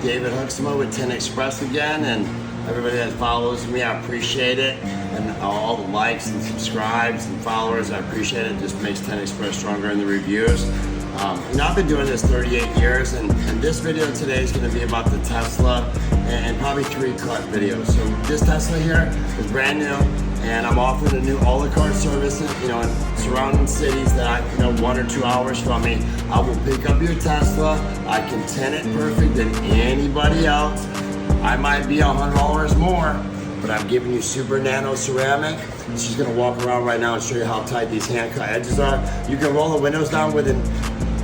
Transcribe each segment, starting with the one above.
David Hooksma with Tint Express again, and everybody that follows me, I appreciate it. And all the likes and subscribes and followers, I appreciate it. It just makes Tint Express stronger in the reviews. I've been doing this 38 years, and this video today is going to be about the Tesla and probably 3 cut videos. So this Tesla here is brand new, and I'm offering a new a la carte service, in surrounding cities that 1 or 2 hours from me. I will pick up your Tesla. I can tint it perfect than anybody else. I might be $100 more, but I'm giving you super nano ceramic. She's gonna walk around right now and show you how tight these hand cut edges are. You can roll the windows down within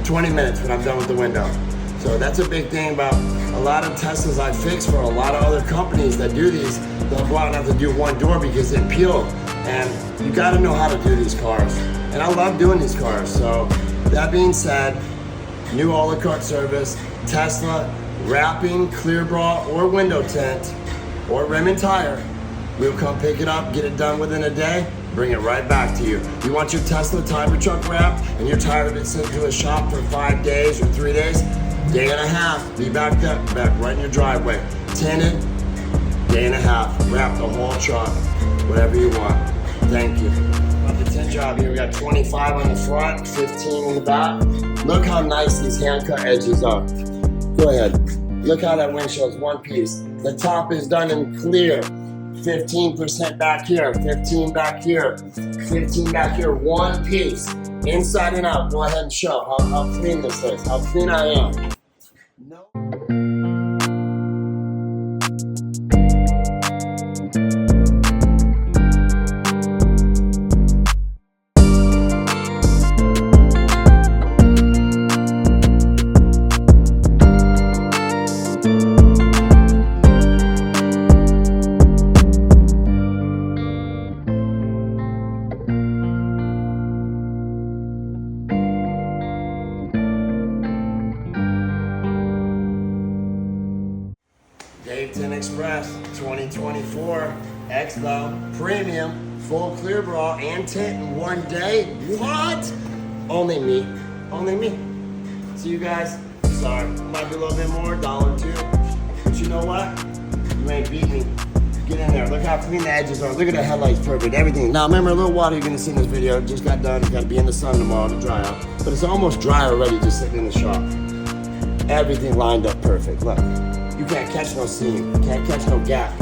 20 minutes when I'm done with the window. So that's a big thing about a lot of Teslas I fix for a lot of other companies that do these. They'll go out and have to do one door because it peeled. And you gotta know how to do these cars. And I love doing these cars. So that being said, new a la carte service, Tesla, wrapping, clear bra, or window tint, or rim and tire. We'll come pick it up, get it done within a day, bring it right back to you. You want your Tesla timer truck wrapped and you're tired of it sitting to a shop for 5 days or 3 days, day and a half, be back right in your driveway. Tinted, day and a half, wrap the whole truck, whatever you want. Thank you. About the tint job here, we got 25 on the front, 15 in the back. Look how nice these hand cut edges are. Go ahead. Look how that windshield's one piece. The top is done in clear. 15% back here, 15 back here, 15 back here, one piece, inside and out. Go ahead and show how clean this is, how clean I am. No. Tint Express 2024 Xpel Premium Full Clear Bra and Tint in one day. What? Only me. Only me. See you guys. Sorry, might be a little bit more, $1 or $2. But you know what? You ain't beat me. Get in there. Look how clean the edges are. Look at the headlights, perfect. Everything. Now remember, a little water you're gonna see in this video. It just got done. It's gotta be in the sun tomorrow to dry out. But it's almost dry already, just sitting in the shop. Everything lined up perfect. Look. You can't catch no seam, can't catch no gap.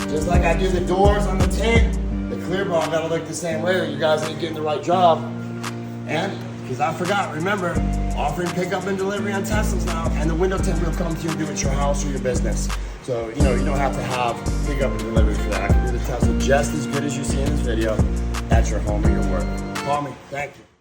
Just like I do the doors on the tint, the clear bra gotta look the same way or you guys ain't getting the right job. And, because I forgot, remember, offering pickup and delivery on Teslas now, and the window tint will come to you and do it at your house or your business. So, you don't have to have pickup and delivery for that. I can do the Tesla just as good as you see in this video at your home or your work. Call me, thank you.